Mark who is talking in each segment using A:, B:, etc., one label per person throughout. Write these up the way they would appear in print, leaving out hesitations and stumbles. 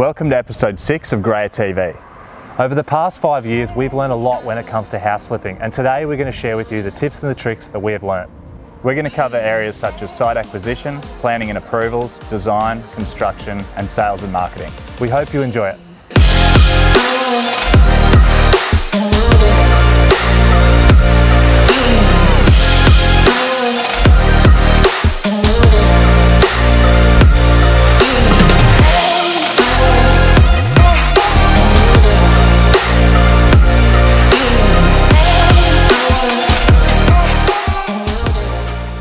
A: Welcome to episode 6 of Graya TV. Over the past 5 years, we've learned a lot when it comes to house flipping, and today we're going to share with you the tips and the tricks that we have learned. We're going to cover areas such as site acquisition, planning and approvals, design, construction, and sales and marketing. We hope you enjoy it.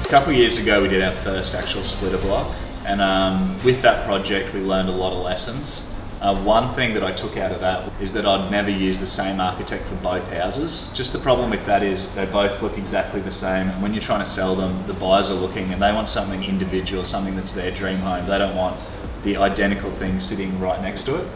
B: A couple of years ago we did our first actual splitter block, and with that project we learned a lot of lessons. One thing that I took out of that is that I'd never use the same architect for both houses. Just the problem with that is they both look exactly the same, and when you're trying to sell them, the buyers are looking and they want something individual, something that's their dream home. They don't want the identical thing sitting right next to it.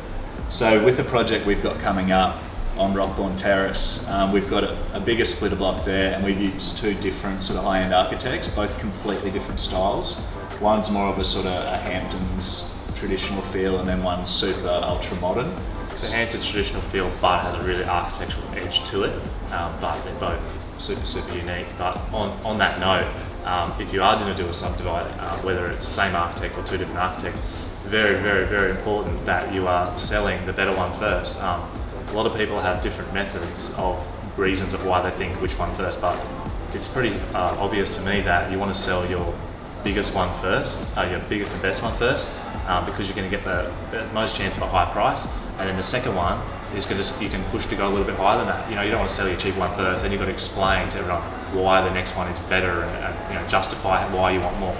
B: So with the project we've got coming up on Rockbourne Terrace, we've got a bigger splitter block there, and we've used two different sort of high-end architects, both completely different styles. One's more of a sort of a Hamptons traditional feel, and then one's super ultra modern.
C: It's a Hamptons traditional feel, but has a really architectural edge to it. But they're both super unique. But on that note, if you are going to do a subdivide, whether it's the same architect or two different architects, very important that you are selling the better one first. A lot of people have different methods of reasons of why they think which one first, but it's pretty obvious to me that you want to sell your biggest one first, your biggest and best one first, because you're going to get the most chance of a high price. And then the second one is you can push to go a little bit higher than that. You know, you don't want to sell your cheap one first, then you've got to explain to everyone why the next one is better, and justify why you want more.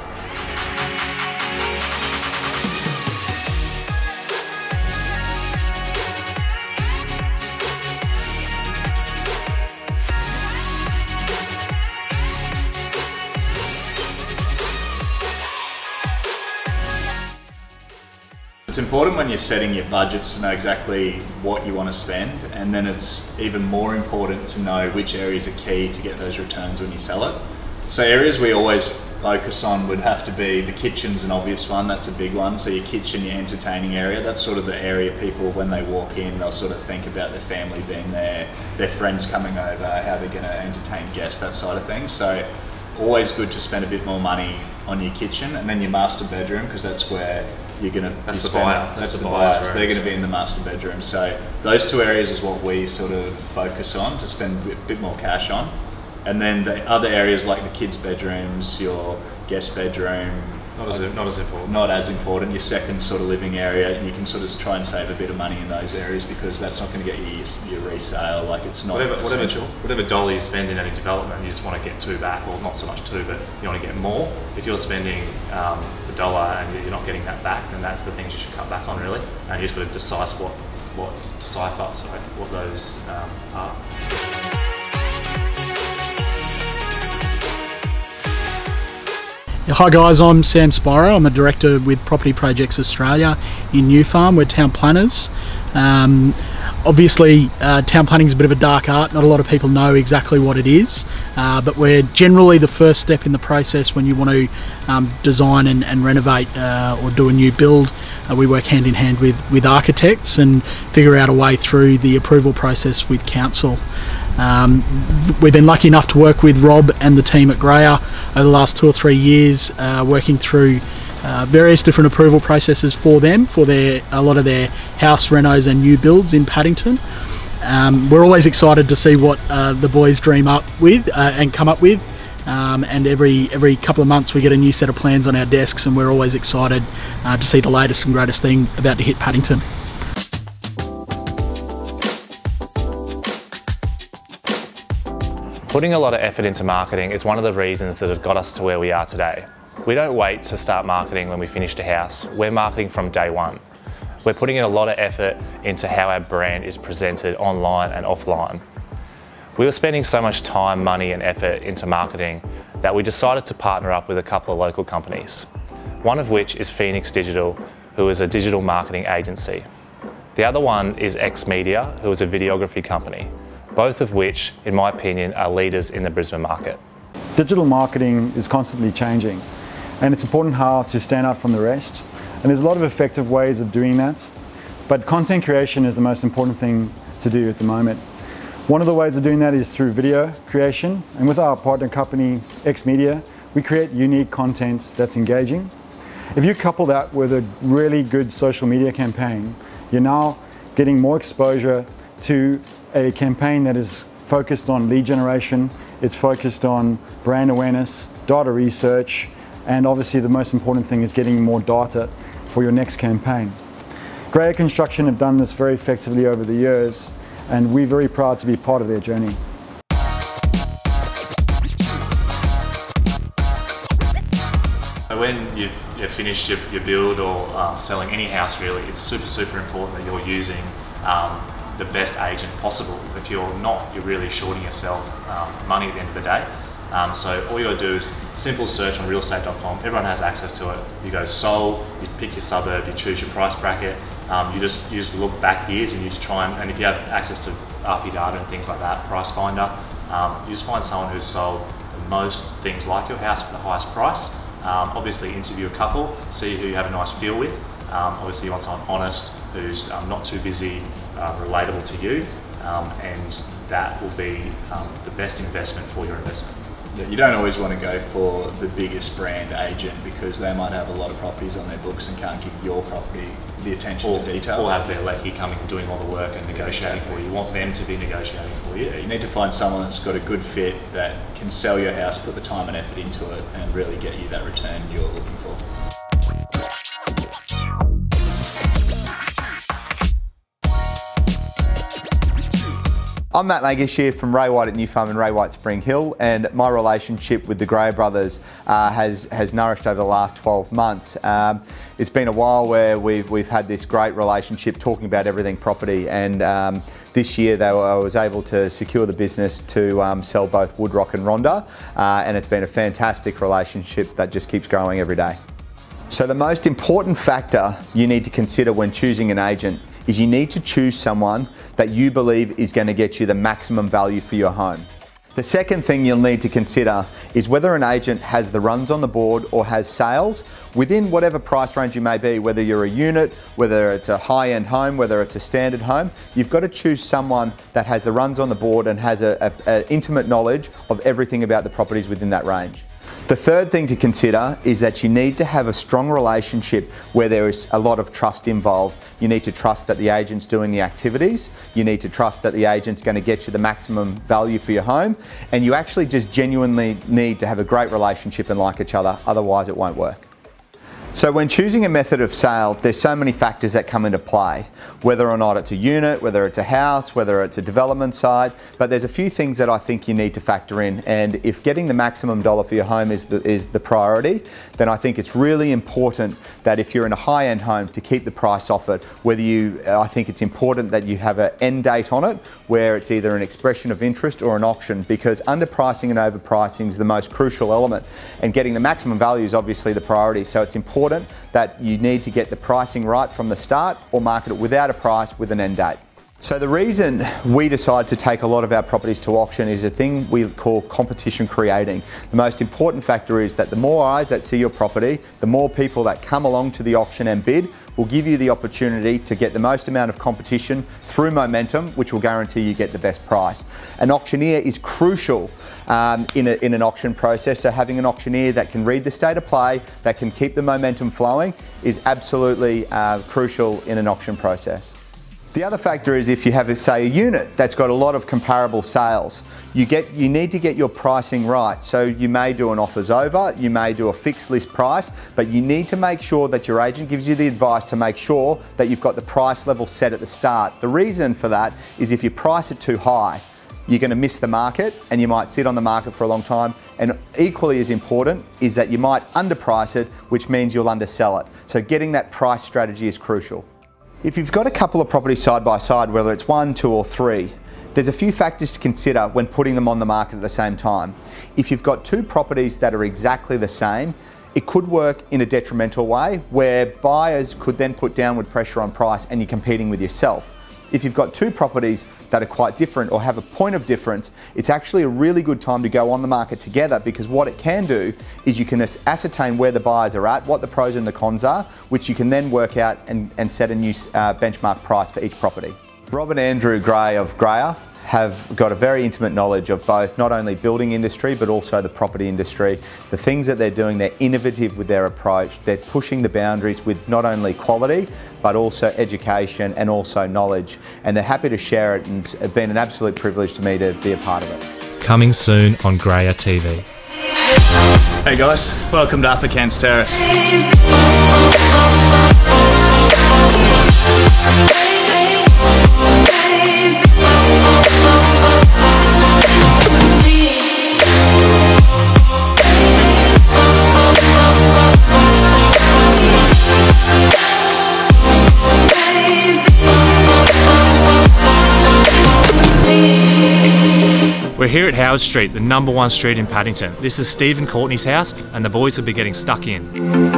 B: It's important when you're setting your budgets to know exactly what you want to spend, and then it's even more important to know which areas are key to get those returns when you sell it. So areas we always focus on would have to be the kitchen's an obvious one, that's a big one. So your kitchen, your entertaining area, that's sort of the area people, when they walk in, they'll sort of think about their family being there, their friends coming over, how they're going to entertain guests, that side of things. So always good to spend a bit more money on your kitchen, and then your master bedroom, because that's where you're going to
C: That's the buyer.
B: That's the buyers. They're going to be in the master bedroom. So those two areas is what we sort of focus on to spend a bit more cash on. And then the other areas like the kids' bedrooms, your guest bedroom,
C: Not as important.
B: Not as important. Your second sort of living area, and you can sort of try and save a bit of money in those areas, because that's not going to get you your resale. Like, it's not essential.
C: Whatever dollar you spend in any development, you just want to get two back, or not so much two, but you want to get more. If you're spending the dollar and you're not getting that back, then that's the things you should cut back on, really. And you just got to decipher what those are.
D: Hi guys, I'm Sam Spiro. I'm a director with Property Projects Australia in New Farm. We're town planners. Obviously, town planning is a bit of a dark art. Not a lot of people know exactly what it is, but we're generally the first step in the process when you want to design and renovate or do a new build. We work hand in hand with architects and figure out a way through the approval process with council. We've been lucky enough to work with Rob and the team at Graya over the last 2 or 3 years, working through various different approval processes for them, for a lot of their house renos and new builds in Paddington. We're always excited to see what the boys dream up with and come up with, and every couple of months we get a new set of plans on our desks, and we're always excited to see the latest and greatest thing about to hit Paddington.
A: Putting a lot of effort into marketing is one of the reasons that have got us to where we are today. We don't wait to start marketing when we finished a house. We're marketing from day one. We're putting in a lot of effort into how our brand is presented online and offline. We were spending so much time, money and effort into marketing that we decided to partner up with a couple of local companies. One of which is Phoenix Digital, who is a digital marketing agency. The other one is X Media, who is a videography company. Both of which, in my opinion, are leaders in the Brisbane market.
E: Digital marketing is constantly changing, and it's important how to stand out from the rest. And there's a lot of effective ways of doing that. But content creation is the most important thing to do at the moment. One of the ways of doing that is through video creation, and with our partner company X Media, we create unique content that's engaging. If you couple that with a really good social media campaign, you're now getting more exposure to a campaign that is focused on lead generation, it's focused on brand awareness, data research, and obviously the most important thing is getting more data for your next campaign. Graya Construction have done this very effectively over the years, and we're very proud to be part of their journey.
C: So when you've finished your build or selling any house really, it's super important that you're using the best agent possible. If you're not, you're really shorting yourself money at the end of the day. So all you gotta do is simple search on realestate.com. Everyone has access to it. You go sold, you pick your suburb, you choose your price bracket. You just look back years and you just try and if you have access to RP data and things like that, price finder, you just find someone who's sold the most things like your house for the highest price. Obviously interview a couple, see who you have a nice feel with. Obviously you want someone honest, who's not too busy, relatable to you, and that will be the best investment for your investment.
B: Yeah, you don't always want to go for the biggest brand agent because they might have a lot of properties on their books and can't give your property the attention to detail.
C: Or have their lecky coming and doing all the work and negotiating for you. You want them to be negotiating for you.
B: Yeah, you need to find someone that's got a good fit that can sell your house, put the time and effort into it, and really get you that return you're looking for.
F: I'm Matt Langish here from Ray White at New Farm and Ray White Spring Hill, and my relationship with the Graya brothers has nourished over the last 12 months. It's been a while where we've had this great relationship talking about everything property, and this year I was able to secure the business to sell both Woodrock and Rhondda, and it's been a fantastic relationship that just keeps growing every day. So the most important factor you need to consider when choosing an agent is you need to choose someone that you believe is going to get you the maximum value for your home. The second thing you'll need to consider is whether an agent has the runs on the board or has sales within whatever price range you may be, whether you're a unit, whether it's a high-end home, whether it's a standard home. You've got to choose someone that has the runs on the board and has an intimate knowledge of everything about the properties within that range. The third thing to consider is that you need to have a strong relationship where there is a lot of trust involved. You need to trust that the agent's doing the activities. You need to trust that the agent's going to get you the maximum value for your home. And you actually just genuinely need to have a great relationship and like each other, otherwise it won't work. So when choosing a method of sale, there's so many factors that come into play, whether or not it's a unit, whether it's a house, whether it's a development site, but there's a few things that I think you need to factor in, and if getting the maximum dollar for your home is the priority, then I think it's really important that if you're in a high-end home to keep the price off it, I think it's important that you have an end date on it, where it's either an expression of interest or an auction, because underpricing and overpricing is the most crucial element, and getting the maximum value is obviously the priority, so it's important that you need to get the pricing right from the start or market it without a price with an end date. So the reason we decide to take a lot of our properties to auction is a thing we call competition creating. The most important factor is that the more eyes that see your property, the more people that come along to the auction and bid will give you the opportunity to get the most amount of competition through momentum, which will guarantee you get the best price. An auctioneer is crucial in an auction process, so having an auctioneer that can read the state of play, that can keep the momentum flowing, is absolutely crucial in an auction process. The other factor is if you have, say, a unit that's got a lot of comparable sales, you need to get your pricing right. So you may do an offers over, you may do a fixed list price, but you need to make sure that your agent gives you the advice to make sure that you've got the price level set at the start. The reason for that is if you price it too high, you're going to miss the market and you might sit on the market for a long time. And equally as important is that you might underprice it, which means you'll undersell it. So getting that price strategy is crucial. If you've got a couple of properties side by side, whether it's 1, 2 or 3, there's a few factors to consider when putting them on the market at the same time. If you've got 2 properties that are exactly the same, it could work in a detrimental way where buyers could then put downward pressure on price and you're competing with yourself. if you've got two properties that are quite different or have a point of difference, it's actually a really good time to go on the market together, because what it can do is you can ascertain where the buyers are at, what the pros and the cons are, which you can then work out and set a new benchmark price for each property. Rob and Andrew Gray of Graya have got a very intimate knowledge of both not only building industry but also the property industry. The things that they're doing, they're innovative with their approach. They're pushing the boundaries with not only quality but also education and also knowledge, and they're happy to share it, and it's been an absolute privilege to me to be a part of it.
C: Coming soon on Graya TV.
B: Hey guys, welcome to Upper Cairns Terrace.
C: We're here at Howard Street, the #1 street in Paddington. This is Steve and Courtney's house, and the boys will be getting stuck in.